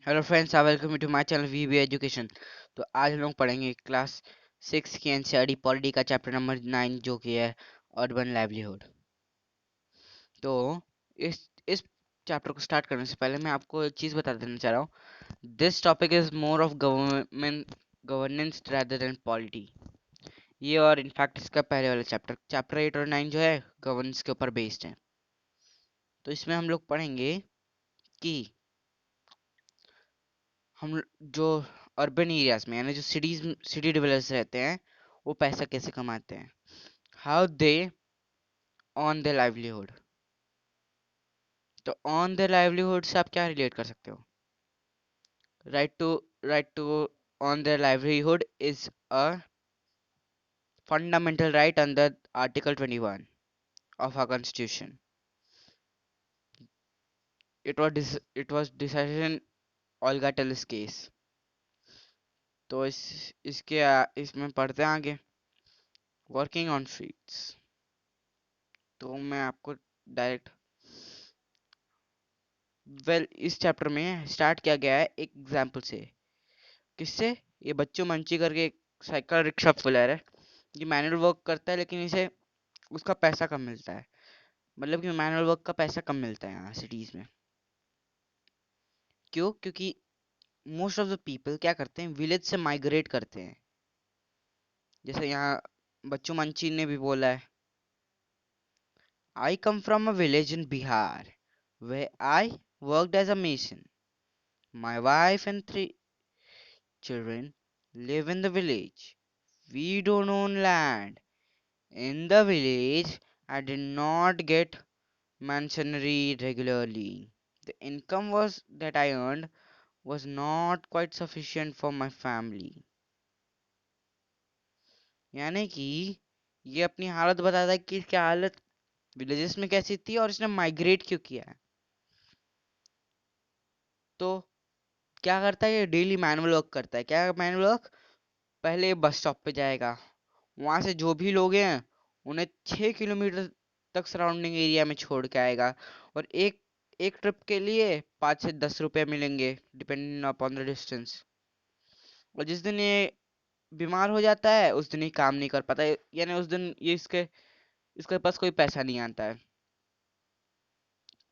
Hello friends, welcome to my channel VB Education. तो आज हम लोग पढ़ेंगे क्लास 6 की एनसीईआरटी पॉलिटी का चैप्टर नंबर 9 जो कि है अर्बन लाइवलीहुड। तो इस इस चैप्टर को स्टार्ट करने से पहले मैं आपको एक चीज़ बता देना चाह रहा हूँ। This topic is more of government governance rather than polity. ये और इनफैक्ट इसका पहले वाला चैप्टर 8 और 9 जो है गवर्नेंस के ऊपर बेस्ड है। तो इसमें हम लोग पढ़ेंगे कि हम जो अर्बन एरियाज में यानी जो सिटी डेवलपर्स रहते हैं वो पैसा कैसे कमाते हैं, how they earn the livelihood. तो ऑन द लाइवलीहुड से आप क्या रिलेट कर सकते हो? Right to earn the livelihood is a fundamental right under article 21 of our constitution. It was decided in Olga Tellis case. तो इसमें पढ़ते हैं आगे वर्किंग ऑन स्ट्रीट्स। तो मैं आपको डायरेक्ट इस चैप्टर में स्टार्ट किया गया है एक एग्जाम्पल से। किससे? ये बच्चों मंची करके एक साइकिल रिक्शा पुलर है। ये मैनुअल वर्क करता है लेकिन इसे उसका पैसा कम मिलता है। मतलब कि मैनुअल वर्क का पैसा कम मिलता है यहाँ सिटीज में। क्यों? क्योंकि मोस्ट ऑफ द पीपल क्या करते हैं, विलेज से माइग्रेट करते हैं। जैसे यहाँ बच्चों मंची ने भी बोला है, I come from a village in Bihar where I worked as a mason. My wife and 3 children live in the village. We don't own land. In the village, I did not get masonry regularly. The income was that I earned was not quite sufficient for my family. यानी कि ये अपनी हालत बताता है कि क्या हालत विलेजेस में कैसी थी और इसने माइग्रेट क्यों किया है। तो क्या करता है, ये डेली मैनुअल वर्क करता है। क्या मैनुअल वर्क? पहले बस स्टॉप पे जाएगा, वहां से जो भी लोग हैं उन्हें 6 किलोमीटर तक सराउंडिंग एरिया में छोड़ के आएगा। और एक एक ट्रिप के लिए 5 से 10 रुपए मिलेंगे डिपेंडिंग अपॉन द डिस्टेंस। और जिस दिन ये बीमार हो जाता है उस दिन ही काम नहीं कर पाता है, यानी उस दिन ये इसके इसके पास कोई पैसा नहीं आता है।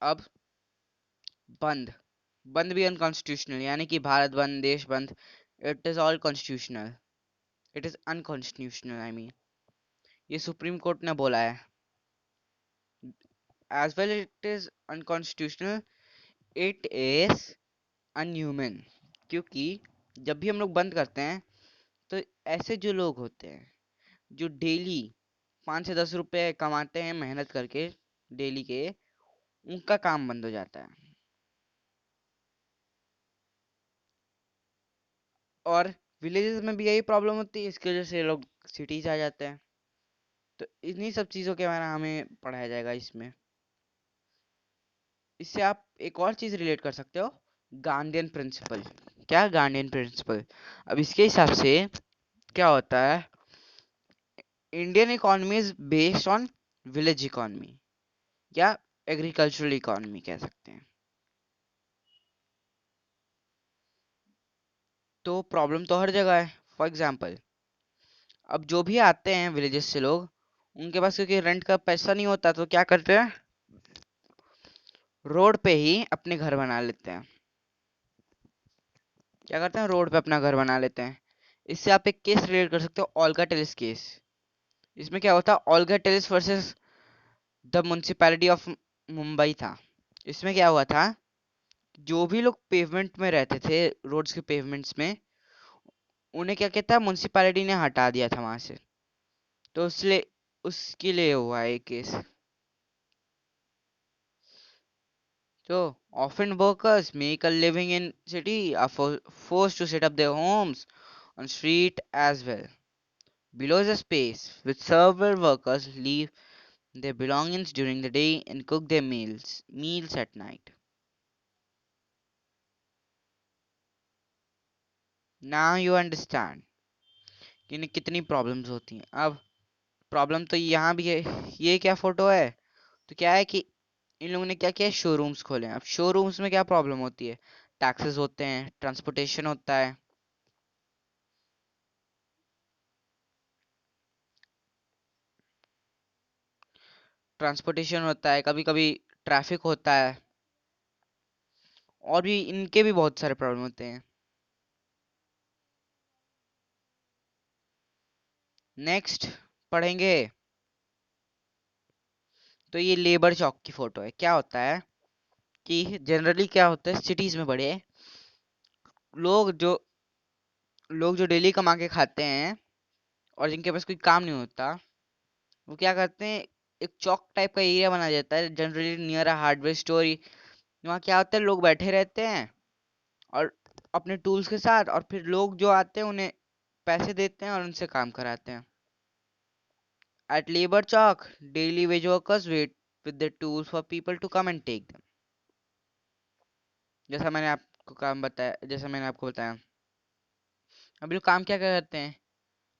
अब बंद बंद भी अनकॉन्स्टिट्यूशनल, यानी कि भारत बंद, देश बंद, it is all constitutional. It is unconstitutional, I mean ये सुप्रीम कोर्ट ने बोला है। as well it is unconstitutional, it is unhuman। क्योंकि जब भी हम लोग बंद करते हैं तो ऐसे जो लोग होते हैं जो डेली 5 से 10 रुपए कमाते हैं मेहनत करके डेली के, उनका काम बंद हो जाता है। और विलेजेस में भी यही प्रॉब्लम होती है, इसकी वजह से लोग सिटीज आ जाते हैं। तो इन्हीं सब चीज़ों के बारे में हमें पढ़ाया जाएगा इसमें। इससे आप एक और चीज़ रिलेट कर सकते हो, गांधीयन प्रिंसिपल। क्या गांधीयन प्रिंसिपल? अब इसके हिसाब से क्या होता है, Indian economy is based on village economy या एग्रीकल्चरल इकोनॉमी कह सकते हैं। तो प्रॉब्लम तो हर जगह है। फॉर एग्जांपल, अब जो भी आते हैं विलेजेस से लोग, उनके पास क्योंकि रेंट का पैसा नहीं होता तो क्या करते हैं, रोड पे ही अपने घर बना लेते हैं। क्या करते हैं, रोड पे अपना घर बना लेते हैं। इससे आप एक केस रिलेट कर सकते हो, ओल्गा टेलिस केस। इसमें क्या होता है, Olga Tellis versus the municipality of Mumbai था। इसमें क्या हुआ था, जो भी लोग पेवमेंट में रहते थे, रोड्स के पेवमेंट्स में, उन्हें क्या कहता है, म्युनिसिपैलिटी ने हटा दिया था वहां से। तो उसके लिए हुआ है case. So often workers make a living in city are forced to set up their homes on street as well. Below is a space which serve where workers leave their belongings during the day and cook their meals at night. Now you understand कि इन्हें कितनी problems होती हैं। अब problem तो यहाँ भी है। ये क्या फोटो है? तो क्या है कि इन लोगों ने क्या किया, शोरूम्स खोले हैं। अब शोरूम्स में क्या प्रॉब्लम होती है, टैक्सेस होते हैं, ट्रांसपोर्टेशन होता है, कभी कभी ट्रैफिक होता है, और भी इनके भी बहुत सारे प्रॉब्लम होते हैं। नेक्स्ट पढ़ेंगे। तो ये लेबर चौक की फोटो है। क्या होता है कि जनरली क्या होता है सिटीज में बड़े लोग जो डेली कमा के खाते हैं और जिनके पास कोई काम नहीं होता, वो क्या करते हैं, एक चौक टाइप का एरिया बना जाता है generally near a hardware store. वहाँ क्या होता है, लोग बैठे रहते हैं और अपने टूल्स के साथ, और फिर लोग जो आते हैं उन्हें पैसे देते हैं और उनसे काम कराते हैं। At Labor Chalk, daily wage workers wait with their tools for people to come and take them. जैसा मैंने आपको बताया, अभी लोग काम क्या क्या करते हैं,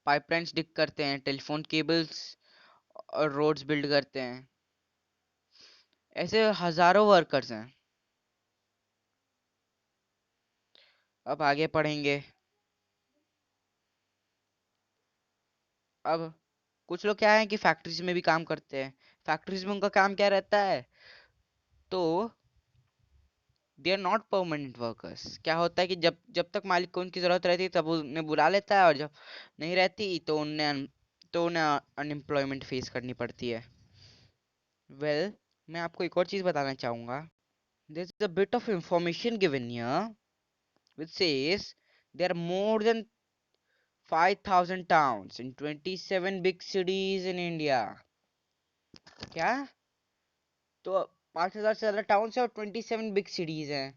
पाइपलाइंस डिग करते हैं, टेलीफोन केबल्स और रोड्स बिल्ड करते हैं। ऐसे हजारों वर्कर्स हैं। अब आगे पढ़ेंगे। अब कुछ लोग क्या है कि फैक्ट्रीज में भी काम करते हैं। फैक्ट्रीज में उनका काम क्या रहता है, तो they are not permanent workers. क्या होता है कि जब जब तक मालिक को उनकी जरूरत रहती है तब वो उन्हें बुला लेता है, और जब नहीं रहती तो उन्हें अनएम्प्लॉयमेंट फेस करनी पड़ती है। वेल, मैं आपको एक और चीज बताना चाहूंगा। There is a bit of information given here which says there are more than 5,000 towns in 27 big cities in India. क्या? तो 5,000 से ज्यादा टाउन है और 27 बिग सिटीज हैं।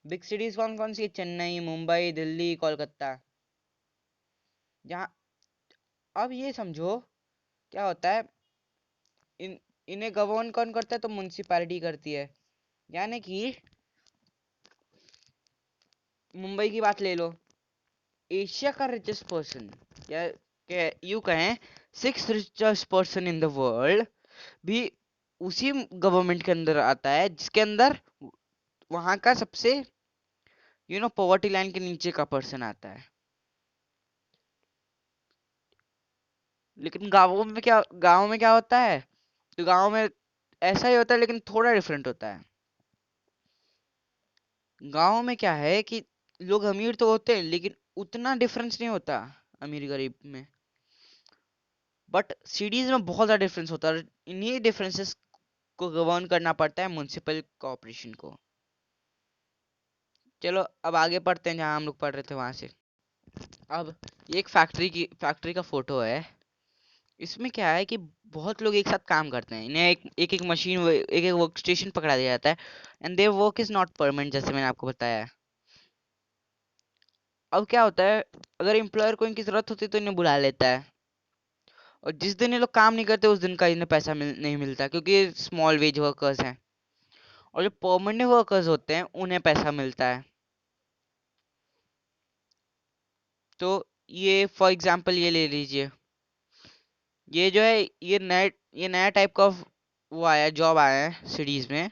बिग सिटीज कौन कौन सी है? चेन्नई, मुंबई, दिल्ली, कोलकाता। जहाँ, अब ये समझो क्या होता है, इन इन्हें गवर्न कौन करता है, तो म्युनिसिपैलिटी करती है। यानी कि मुंबई की बात ले लो, एशिया का रिचेस्ट पर्सन, या यू कहें six richest person in the world, भी उसी गवर्नमेंट के अंदर आता है जिसके अंदर वहां का सबसे पॉवर्टी लाइन के नीचे का पर्सन आता है। लेकिन गाँव में क्या होता है, तो गाँव में ऐसा ही होता है लेकिन थोड़ा डिफरेंट होता है। गाँव में क्या है कि लोग अमीर तो होते हैं लेकिन उतना डिफरेंस नहीं होता अमीर गरीब में। बट सिटीज में बहुत ज्यादा डिफरेंस होता है। इन्हीं डिफरेंसेस को गवर्न करना पड़ता है म्युनिसिपल कॉर्पोरेशन को। चलो अब आगे पढ़ते हैं जहाँ हम लोग पढ़ रहे थे वहां से। अब ये एक फैक्ट्री का फोटो है। इसमें क्या है कि बहुत लोग एक साथ काम करते हैं। इन्हें एक मशीन, एक एक वर्क स्टेशन पकड़ा दिया जाता है, and their work is not permanent, जैसे मैंने आपको बताया। अब क्या होता है, अगर एम्प्लॉयर को इनकी जरूरत होती है तो इन्हें बुला लेता है, और जिस दिन ये लोग काम नहीं करते उस दिन का इन्हें पैसा नहीं मिलता, क्योंकि ये स्मॉल वेज वर्कर्स हैं। और जो परमानेंट वर्कर्स होते हैं उन्हें पैसा मिलता है। तो ये फॉर एग्जांपल ये ले लीजिए, ये जो है ये नया टाइप का वो आया जॉब आया है सिटीज में।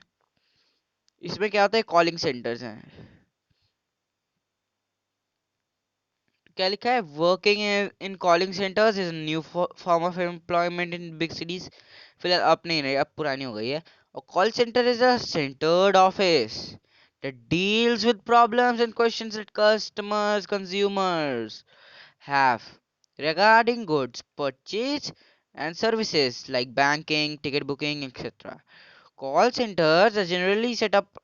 इसमें क्या होता है, कॉलिंग सेंटर्स हैं। क्या लिखा है, working in calling centres is new form of employment in big cities. फिलहाल अब नहीं रही, अब पुरानी हो गई है। और call centre is a centred office that deals with problems and questions that consumers have regarding goods purchase and services like banking, ticket booking, etc. Call centers are generally set up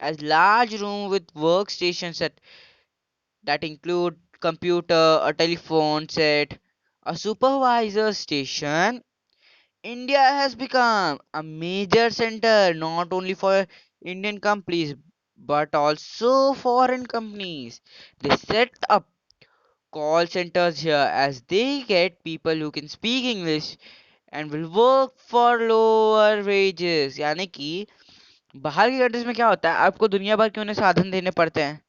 as large room with workstations that include computer, a telephone set, a supervisor station. India has become a major center not only for Indian companies but also foreign companies. They set up call centers here as they get people who can speak English and will work for lower wages। यानी कि बाहर की countries में क्या होता है, आपको दुनिया भर के उन्हें साधन देने पड़ते हैं।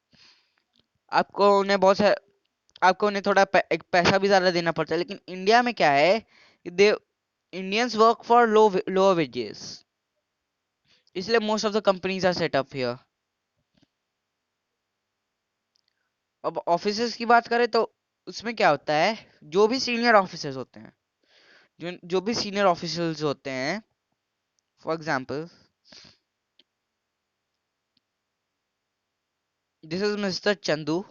आपको उन्हें बहुत सा आपको उन्हें थोड़ा एक पैसा भी ज्यादा देना पड़ता है। लेकिन इंडिया में क्या है, they Indians work for low wages, इसलिए most of the companies are set up here. अब ऑफिसर्स की बात करें तो उसमें क्या होता है, जो भी सीनियर ऑफिसर्स होते हैं, जो भी सीनियर ऑफिसर्स होते हैं, for example this is mister Chandu.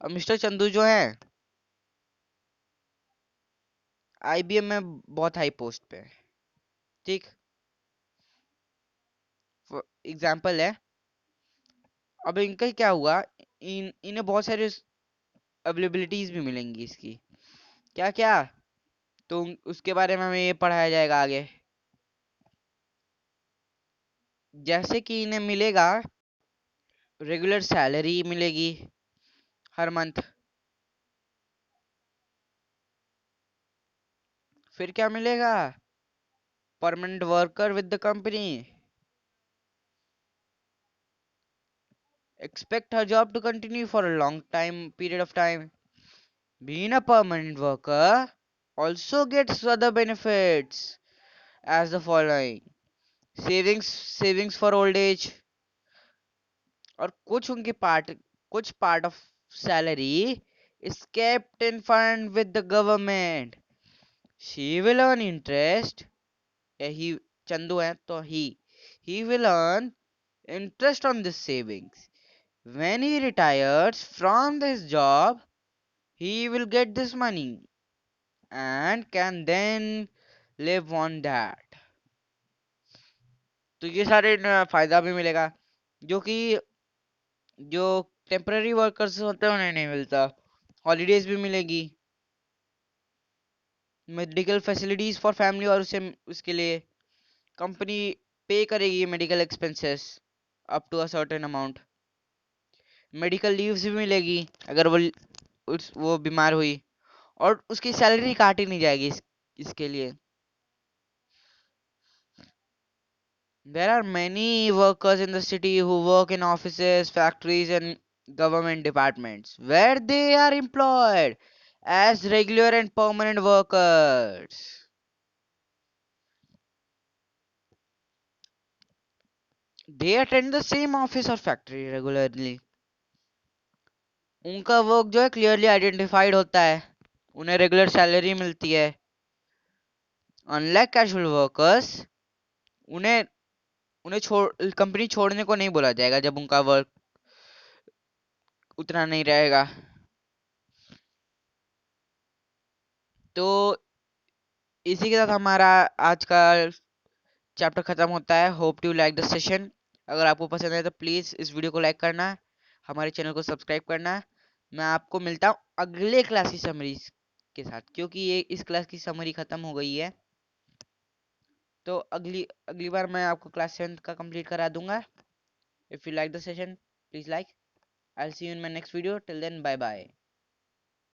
अब मिस्टर चंदू जो है आईबीएम में बहुत हाई पोस्ट पे है, ठीक। एग्जाम्पल है, अब इनका क्या हुआ, इन्हें बहुत सारे अवेलेबिलिटीज भी मिलेंगी इसकी। क्या क्या, तो उसके बारे में हमें ये पढ़ाया जाएगा आगे। जैसे कि इन्हें मिलेगा, रेगुलर सैलरी मिलेगी हर मंथ। फिर क्या मिलेगा, permanent worker with the company, expect her job to continue for a long time period of time. Being a permanent worker also gets other benefits as the following: savings for old age, और कुछ part of salary is kept in fund with the government. She will earn interest. He Chandu है तो he will earn interest on this savings. When he retires from this job, he will get this money and can then live on that. तो ये सारे फायदा भी मिलेगा, जो कि जो टेम्पररी वर्कर्स होते हैं उन्हें नहीं मिलता। हॉलीडेज भी मिलेगी, मेडिकल फैसिलिटीज फॉर फैमिली, और उसे उसके लिए कंपनी पे करेगी medical expenses up to a certain amount. Medical leaves भी मिलेगी अगर वो बीमार हुई, और उसकी सैलरी काटी नहीं जाएगी इसके लिए। There are many workers in the city who work in offices, factories, and government departments where they are employed as regular and permanent workers. They attend the same office or factory regularly. उनका work जो है clearly identified होता है, उन्हें regular salary मिलती है। Unlike casual workers, उन्हें उन्हें कंपनी छोड़ने को नहीं बोला जाएगा जब उनका वर्क उतना नहीं रहेगा। तो इसी के साथ हमारा आज का चैप्टर खत्म होता है। Hope you like the session. अगर आपको पसंद है तो प्लीज़ इस वीडियो को लाइक करना, हमारे चैनल को सब्सक्राइब करना। मैं आपको मिलता हूँ अगले क्लास की समरी के साथ, क्योंकि ये इस क्लास की समरी खत्म हो गई है। तो अगली अगली बार मैं आपको क्लास 7 का कंप्लीट करा दूंगा। If you like the session please like. I will see you in my next video. Till then bye bye.